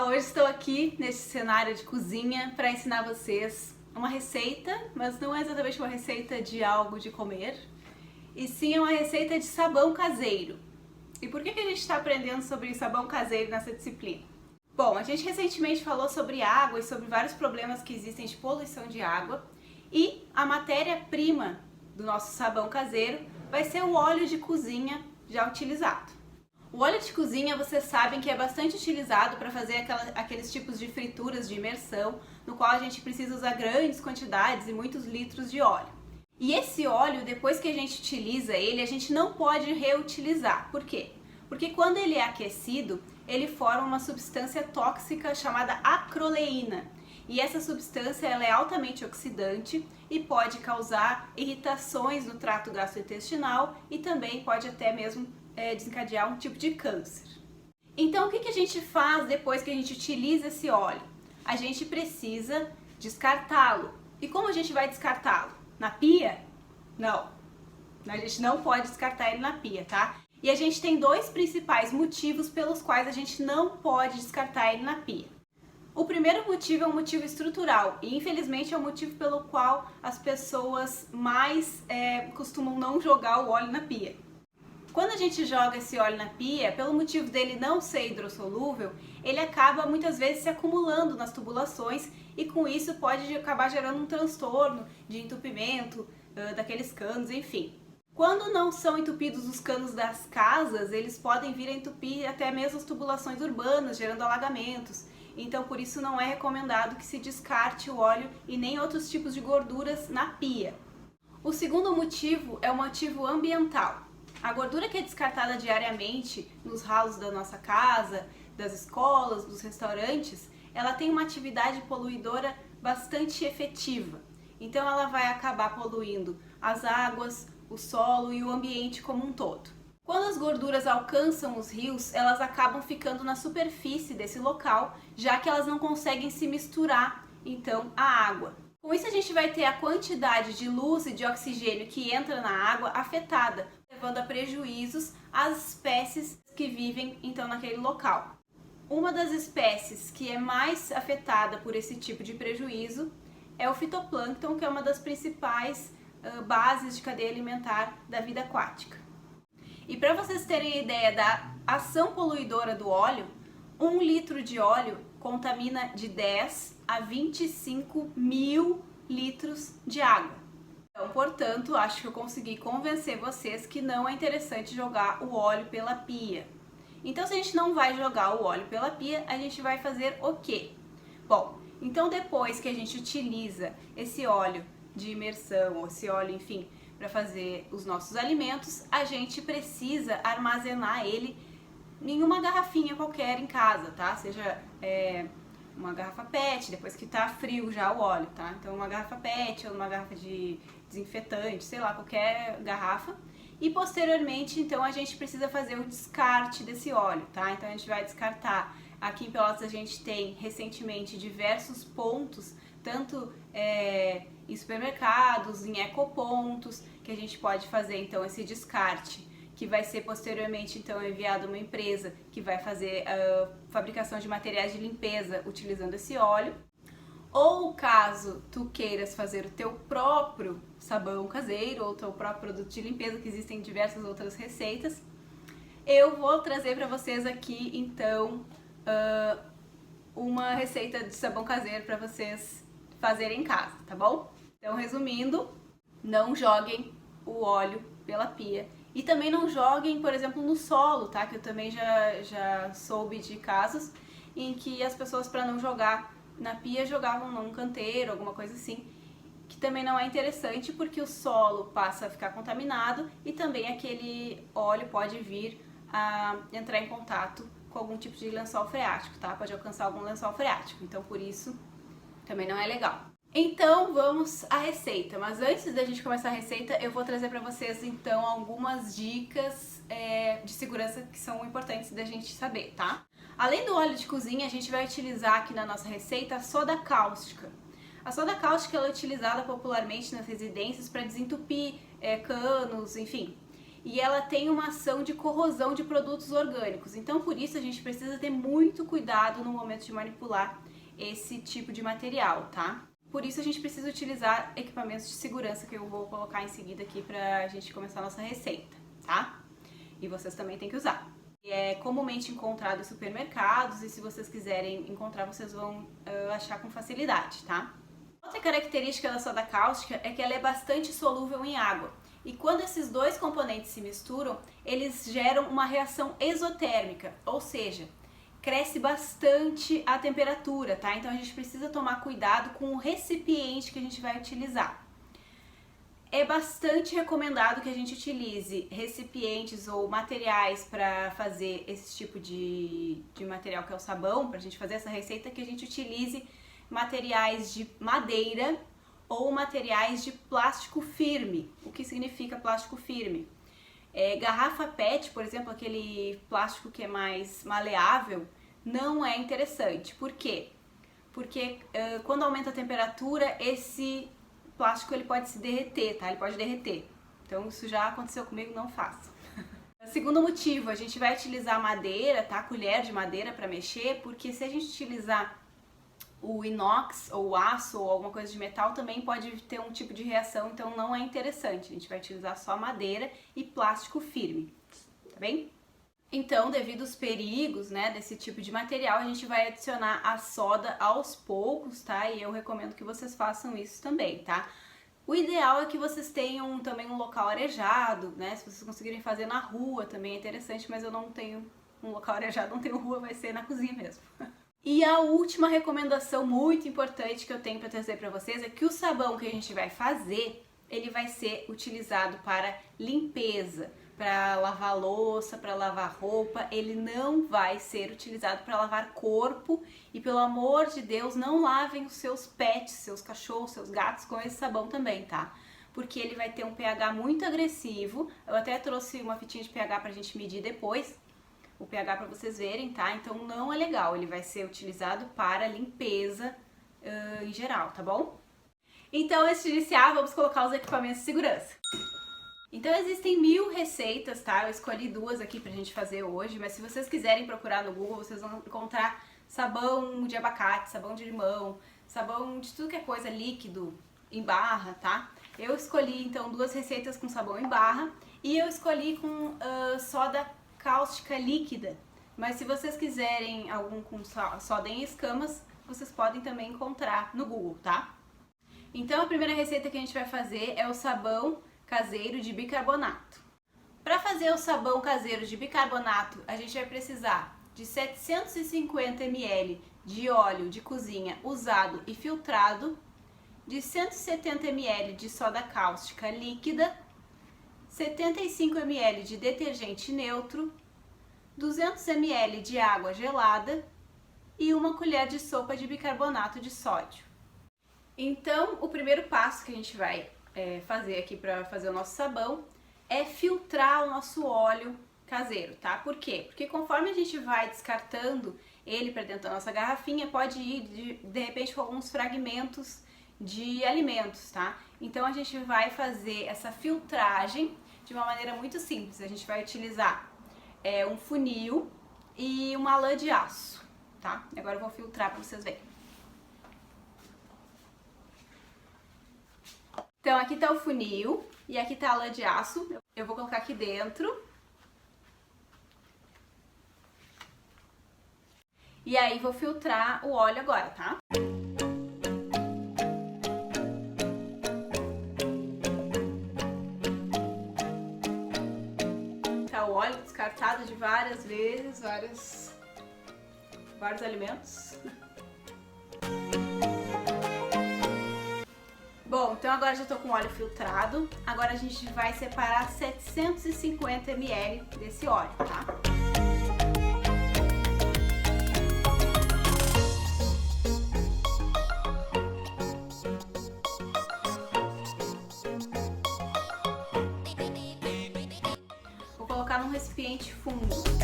pessoal, hoje estou aqui nesse cenário de cozinha para ensinar vocês uma receita, mas não é exatamente uma receita de algo de comer, e sim é uma receita de sabão caseiro. E por que a gente está aprendendo sobre sabão caseiro nessa disciplina? Bom, a gente recentemente falou sobre água e sobre vários problemas que existem de poluição de água, e a matéria-prima do nosso sabão caseiro vai ser o óleo de cozinha já utilizado. O óleo de cozinha, vocês sabem que é bastante utilizado para fazer aqueles tipos de frituras de imersão, no qual a gente precisa usar grandes quantidades e muitos litros de óleo. E esse óleo, depois que a gente utiliza ele, a gente não pode reutilizar. Por quê? Porque quando ele é aquecido, ele forma uma substância tóxica chamada acroleína. E essa substância ela é altamente oxidante e pode causar irritações no trato gastrointestinal e também pode até mesmo desencadear um tipo de câncer. Então o que a gente faz depois que a gente utiliza esse óleo? A gente precisa descartá-lo. E como a gente vai descartá-lo? Na pia? Não. A gente não pode descartar ele na pia, tá? E a gente tem dois principais motivos pelos quais a gente não pode descartar ele na pia. O primeiro motivo é um motivo estrutural e infelizmente é o motivo pelo qual as pessoas mais costumam não jogar o óleo na pia. Quando a gente joga esse óleo na pia, pelo motivo dele não ser hidrossolúvel, ele acaba muitas vezes se acumulando nas tubulações e com isso pode acabar gerando um transtorno de entupimento daqueles canos, enfim. Quando não são entupidos os canos das casas, eles podem vir a entupir até mesmo as tubulações urbanas, gerando alagamentos. Então por isso não é recomendado que se descarte o óleo e nem outros tipos de gorduras na pia. O segundo motivo é o motivo ambiental. A gordura que é descartada diariamente nos ralos da nossa casa, das escolas, dos restaurantes, ela tem uma atividade poluidora bastante efetiva. Então ela vai acabar poluindo as águas, o solo e o ambiente como um todo. Quando as gorduras alcançam os rios, elas acabam ficando na superfície desse local, já que elas não conseguem se misturar, então, à água. Com isso a gente vai ter a quantidade de luz e de oxigênio que entra na água afetada, levando a prejuízos às espécies que vivem então naquele local. Uma das espécies que é mais afetada por esse tipo de prejuízo é o fitoplâncton, que é uma das principais bases de cadeia alimentar da vida aquática. E para vocês terem ideia da ação poluidora do óleo, 1 litro de óleo contamina de 10 a 25 mil litros de água. Então, portanto, acho que eu consegui convencer vocês que não é interessante jogar o óleo pela pia. Então, se a gente não vai jogar o óleo pela pia, a gente vai fazer o quê? Bom, então depois que a gente utiliza esse óleo de imersão, ou esse óleo, enfim, para fazer os nossos alimentos, a gente precisa armazenar ele em uma garrafinha qualquer em casa, tá? Seja uma garrafa PET, depois que tá frio já o óleo, tá? Então uma garrafa PET ou uma garrafa de desinfetante, sei lá, qualquer garrafa. E posteriormente, então, a gente precisa fazer o descarte desse óleo, tá? Então a gente vai descartar. Aqui em Pelotas a gente tem recentemente diversos pontos, tanto em supermercados, em ecopontos, que a gente pode fazer então esse descarte, que vai ser posteriormente então enviado a uma empresa que vai fazer a fabricação de materiais de limpeza utilizando esse óleo. Ou caso tu queiras fazer o teu próprio sabão caseiro ou o teu próprio produto de limpeza, que existem diversas outras receitas, eu vou trazer para vocês aqui então uma receita de sabão caseiro para vocês fazerem em casa, tá bom? Então, resumindo, não joguem o óleo pela pia. E também não joguem, por exemplo, no solo, tá? Que eu também já soube de casos em que as pessoas, para não jogar na pia, jogavam num canteiro, alguma coisa assim, que também não é interessante porque o solo passa a ficar contaminado e também aquele óleo pode vir a entrar em contato com algum tipo de lençol freático, tá? Pode alcançar algum lençol freático, então por isso também não é legal. Então vamos à receita, mas antes da gente começar a receita eu vou trazer para vocês então algumas dicas de segurança que são importantes da gente saber, tá? Além do óleo de cozinha, a gente vai utilizar aqui na nossa receita a soda cáustica. A soda cáustica ela é utilizada popularmente nas residências para desentupir canos, enfim. e ela tem uma ação de corrosão de produtos orgânicos. Então, por isso, a gente precisa ter muito cuidado no momento de manipular esse tipo de material, tá? Por isso, a gente precisa utilizar equipamentos de segurança que eu vou colocar em seguida aqui pra gente começar a nossa receita, tá? E vocês também têm que usar. É comumente encontrado em supermercados e se vocês quiserem encontrar, vocês vão achar com facilidade, tá? Outra característica da soda cáustica é que ela é bastante solúvel em água. E quando esses dois componentes se misturam, eles geram uma reação exotérmica, ou seja, cresce bastante a temperatura, tá? Então a gente precisa tomar cuidado com o recipiente que a gente vai utilizar. É bastante recomendado que a gente utilize recipientes ou materiais para fazer esse tipo de material que é o sabão, para a gente fazer essa receita, que a gente utilize materiais de madeira ou materiais de plástico firme. O que significa plástico firme? Garrafa PET, por exemplo, aquele plástico que é mais maleável, não é interessante. Por quê? Porque quando aumenta a temperatura, esse plástico ele pode se derreter, tá? Ele pode derreter. Então isso já aconteceu comigo, não faça. Segundo motivo, a gente vai utilizar madeira, tá? Colher de madeira para mexer, porque se a gente utilizar o inox ou o aço ou alguma coisa de metal também pode ter um tipo de reação, então não é interessante. A gente vai utilizar só madeira e plástico firme, tá bem? Então, devido aos perigos, né, desse tipo de material, a gente vai adicionar a soda aos poucos, tá? E eu recomendo que vocês façam isso também, tá? O ideal é que vocês tenham também um local arejado, né? Se vocês conseguirem fazer na rua também é interessante, mas eu não tenho um local arejado, não tenho rua, vai ser na cozinha mesmo. E a última recomendação muito importante que eu tenho para trazer para vocês é que o sabão que a gente vai fazer, ele vai ser utilizado para limpeza, para lavar louça, para lavar roupa, ele não vai ser utilizado para lavar corpo. E pelo amor de Deus, não lavem os seus pets, seus cachorros, seus gatos com esse sabão também, tá? Porque ele vai ter um pH muito agressivo. Eu até trouxe uma fitinha de pH pra gente medir depois, o pH para vocês verem, tá? Então não é legal, ele vai ser utilizado para limpeza em geral, tá bom? Então, antes de iniciar, vamos colocar os equipamentos de segurança. Então existem 1000 receitas, tá? Eu escolhi 2 aqui pra gente fazer hoje, mas se vocês quiserem procurar no Google, vocês vão encontrar sabão de abacate, sabão de limão, sabão de tudo que é coisa líquido em barra, tá? Eu escolhi então 2 receitas com sabão em barra e eu escolhi com soda cáustica líquida, mas se vocês quiserem algum com soda em escamas, vocês podem também encontrar no Google, tá? Então a primeira receita que a gente vai fazer é o sabão caseiro de bicarbonato. Para fazer o sabão caseiro de bicarbonato, a gente vai precisar de 750 ml de óleo de cozinha usado e filtrado, de 170 ml de soda cáustica líquida, 75 ml de detergente neutro, 200 ml de água gelada e 1 colher de sopa de bicarbonato de sódio. Então, o primeiro passo que a gente vai fazer aqui para fazer o nosso sabão é filtrar o nosso óleo caseiro, tá? Por quê? Porque conforme a gente vai descartando ele para dentro da nossa garrafinha, pode ir de repente com alguns fragmentos de alimentos, tá? Então a gente vai fazer essa filtragem de uma maneira muito simples. A gente vai utilizar um funil e uma lã de aço, tá? Agora eu vou filtrar para vocês verem. Então aqui tá o funil e aqui tá a lã de aço. Eu vou colocar aqui dentro. E aí vou filtrar o óleo agora, tá? Tá o óleo descartado de várias vezes, vários alimentos. Bom, então agora já tô com o óleo filtrado. Agora a gente vai separar 750 ml desse óleo, tá? Vou colocar num recipiente fundo.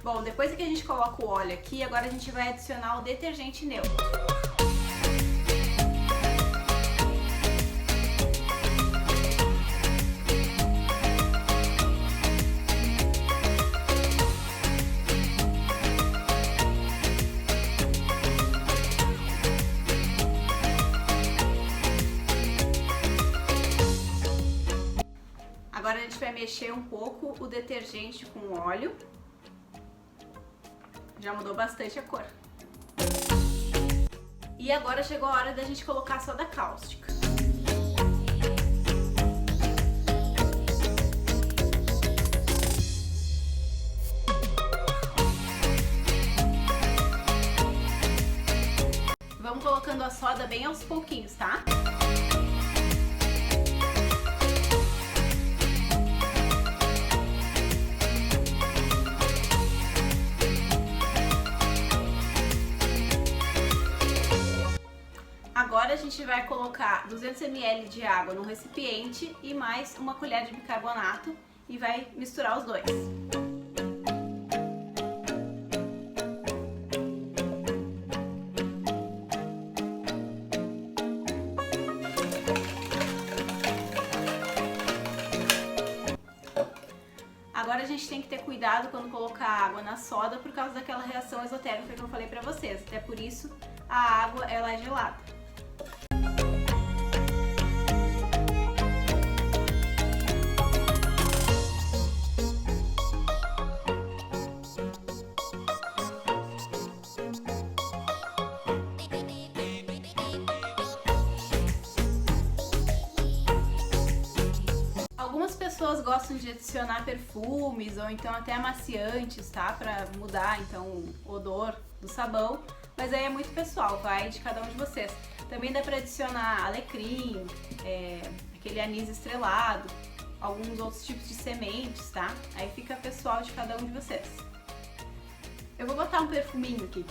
Bom, depois que a gente coloca o óleo aqui, agora a gente vai adicionar o detergente neutro. mexer um pouco o detergente com o óleo. Já mudou bastante a cor. E agora chegou a hora da gente colocar a soda cáustica. Vamos colocando a soda bem aos pouquinhos, tá? Agora a gente vai colocar 200 ml de água no recipiente e mais uma colher de bicarbonato e vai misturar os dois. Agora a gente tem que ter cuidado quando colocar água na soda por causa daquela reação exotérmica que eu falei pra vocês. Até por isso a água ela é gelada. Algumas pessoas gostam de adicionar perfumes ou então até amaciantes, tá? Pra mudar então o odor do sabão, mas aí é muito pessoal, vai de cada um de vocês. Também dá pra adicionar alecrim, aquele anis estrelado, alguns outros tipos de sementes, tá? Aí fica pessoal de cada um de vocês. Eu vou botar um perfuminho aqui.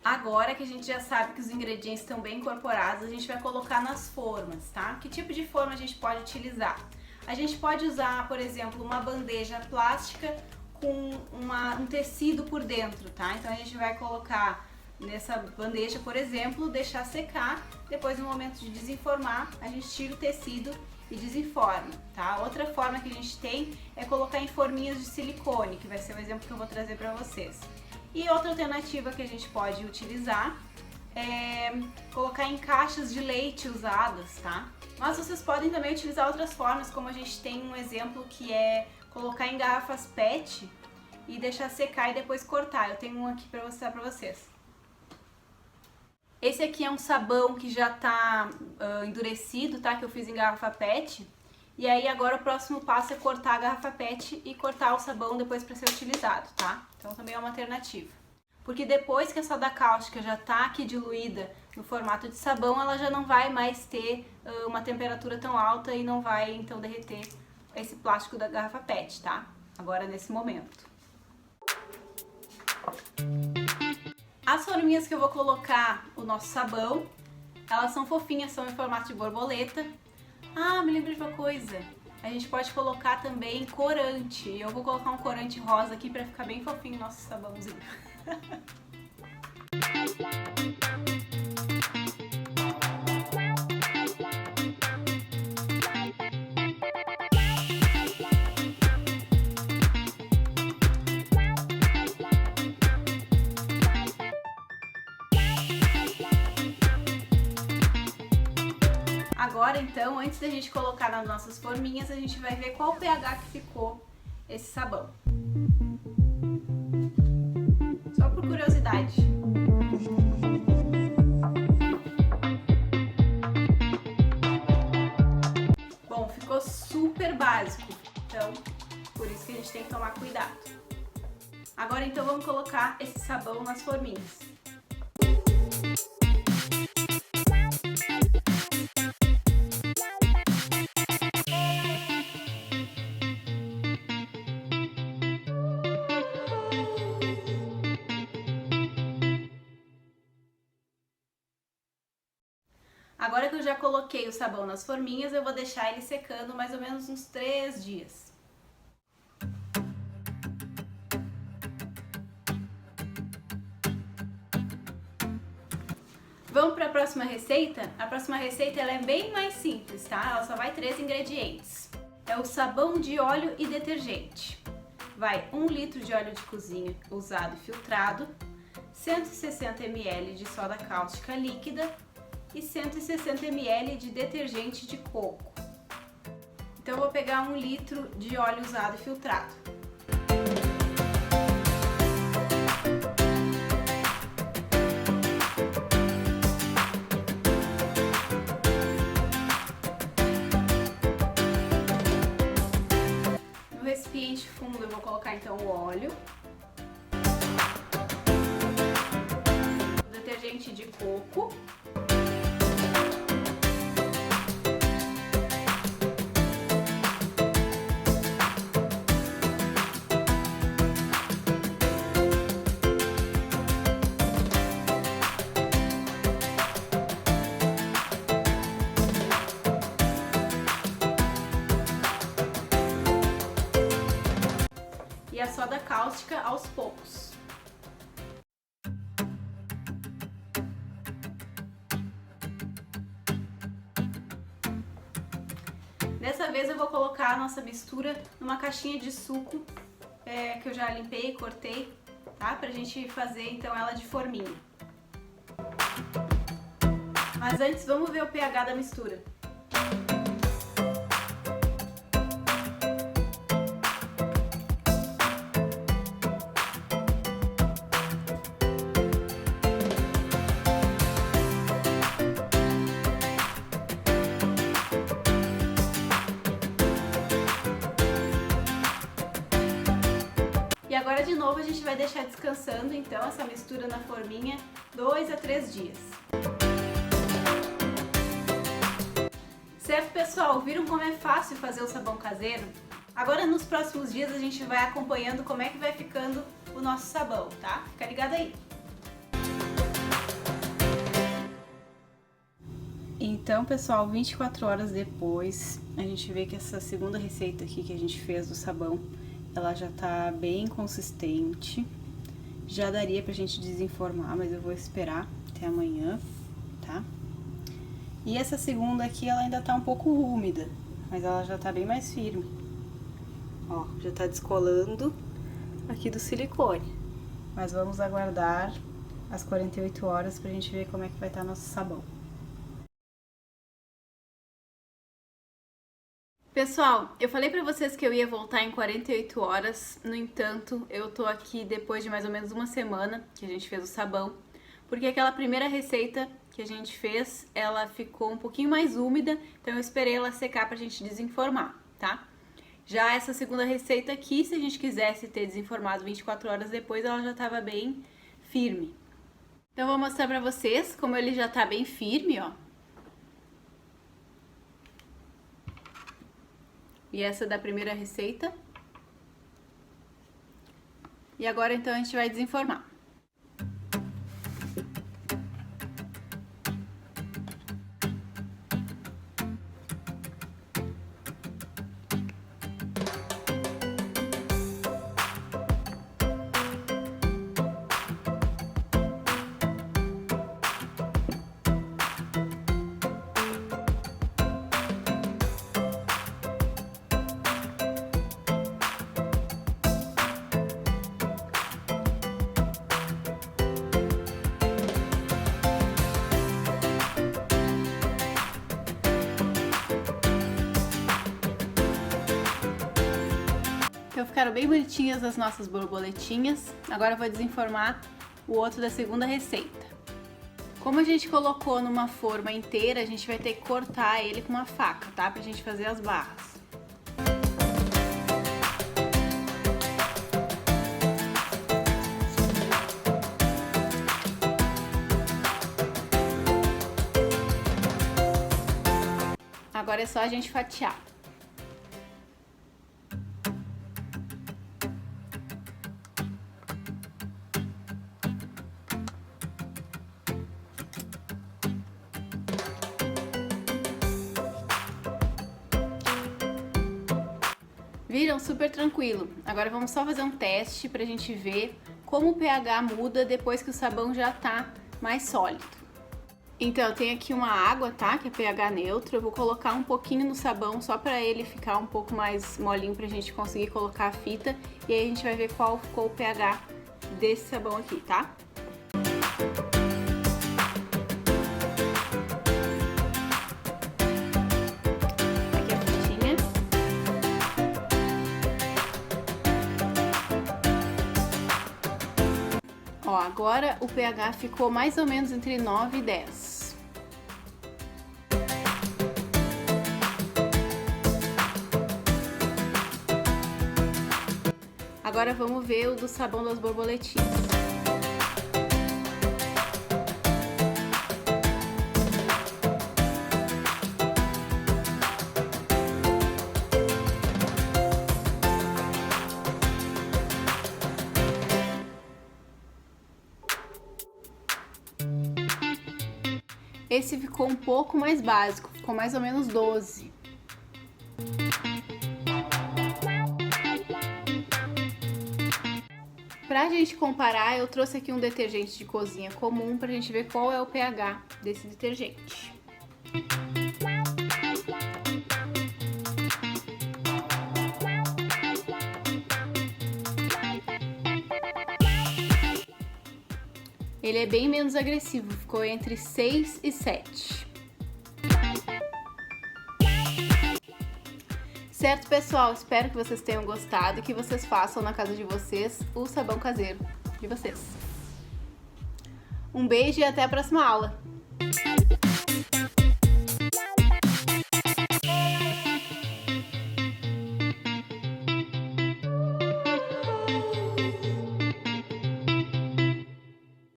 Agora que a gente já sabe que os ingredientes estão bem incorporados, a gente vai colocar nas formas, tá? Que tipo de forma a gente pode utilizar? A gente pode usar, por exemplo, uma bandeja plástica com um tecido por dentro, tá? Então a gente vai colocar nessa bandeja, por exemplo, deixar secar, depois no momento de desenformar, a gente tira o tecido e desenforma, tá? Outra forma que a gente tem é colocar em forminhas de silicone, que vai ser o exemplo que eu vou trazer para vocês. E outra alternativa que a gente pode utilizar é colocar em caixas de leite usadas, tá? Mas vocês podem também utilizar outras formas, como a gente tem um exemplo que é colocar em garrafas PET e deixar secar e depois cortar. Eu tenho um aqui para mostrar para vocês. Esse aqui é um sabão que já tá endurecido, tá? Que eu fiz em garrafa PET. E aí agora o próximo passo é cortar a garrafa PET e cortar o sabão depois para ser utilizado, tá? Então também é uma alternativa. Porque depois que a soda cáustica já tá aqui diluída no formato de sabão, ela já não vai mais ter uma temperatura tão alta e não vai então derreter esse plástico da garrafa PET, tá? Agora nesse momento. As forminhas que eu vou colocar o nosso sabão, elas são fofinhas, são em formato de borboleta. Ah, me lembrei de uma coisa. A gente pode colocar também corante. Eu vou colocar um corante rosa aqui pra ficar bem fofinho o nosso sabãozinho. Agora então, antes da gente colocar nas nossas forminhas, a gente vai ver qual o pH que ficou esse sabão. Só por curiosidade. Bom, ficou super básico, então por isso que a gente tem que tomar cuidado. Agora então vamos colocar esse sabão nas forminhas. Agora que eu já coloquei o sabão nas forminhas, eu vou deixar ele secando mais ou menos uns 3 dias. Vamos para a próxima receita? A próxima receita ela é bem mais simples, tá? Ela só vai 3 ingredientes. É o sabão de óleo e detergente. vai 1 litro de óleo de cozinha usado e filtrado, 160 ml de soda cáustica líquida e 160 ml de detergente de coco. Então eu vou pegar 1 litro de óleo usado e filtrado. No recipiente fundo eu vou colocar então o óleo, o detergente de coco, e a soda cáustica aos poucos. Dessa vez eu vou colocar a nossa mistura numa caixinha de suco que eu já limpei e cortei, tá? Pra gente fazer então ela de forminha. Mas antes vamos ver o pH da mistura. E agora de novo a gente vai deixar descansando então essa mistura na forminha 2 a 3 dias. Certo, pessoal? Viram como é fácil fazer o sabão caseiro? Agora nos próximos dias a gente vai acompanhando como é que vai ficando o nosso sabão, tá? Fica ligado aí! Então, pessoal, 24 horas depois, a gente vê que essa segunda receita aqui que a gente fez do sabão, ela já tá bem consistente. Já daria pra gente desenformar, mas eu vou esperar até amanhã, tá? E essa segunda aqui, ela ainda tá um pouco úmida, mas ela já tá bem mais firme. Ó, já tá descolando aqui do silicone. Mas vamos aguardar as 48 horas pra gente ver como é que vai estar nosso sabão. Pessoal, eu falei pra vocês que eu ia voltar em 48 horas, no entanto, eu tô aqui depois de mais ou menos uma semana que a gente fez o sabão, porque aquela primeira receita que a gente fez, ela ficou um pouquinho mais úmida, então eu esperei ela secar pra gente desenformar, tá? Já essa segunda receita aqui, se a gente quisesse ter desenformado 24 horas depois, ela já tava bem firme. Então eu vou mostrar pra vocês como ele já tá bem firme, ó. E essa é da primeira receita. E agora então a gente vai desenformar. Então ficaram bem bonitinhas as nossas borboletinhas. Agora eu vou desenformar o outro da segunda receita. Como a gente colocou numa forma inteira, a gente vai ter que cortar ele com uma faca, tá? Pra gente fazer as barras. Agora é só a gente fatiar. Viram? Super tranquilo. Agora vamos só fazer um teste pra gente ver como o pH muda depois que o sabão já tá mais sólido. Então, eu tenho aqui uma água, tá? Que é pH neutro. Eu vou colocar um pouquinho no sabão só pra ele ficar um pouco mais molinho pra gente conseguir colocar a fita. E aí a gente vai ver qual ficou o pH desse sabão aqui, tá? Aqui a fitinha. Ó, agora o pH ficou mais ou menos entre 9 e 10. Agora vamos ver o do sabão das borboletinhas. Esse ficou um pouco mais básico, ficou mais ou menos 12. Pra gente comparar, eu trouxe aqui um detergente de cozinha comum pra gente ver qual é o pH desse detergente. Ele é bem menos agressivo, ficou entre 6 e 7. Certo, pessoal? Espero que vocês tenham gostado e que vocês façam na casa de vocês o sabão caseiro de vocês. Um beijo e até a próxima aula!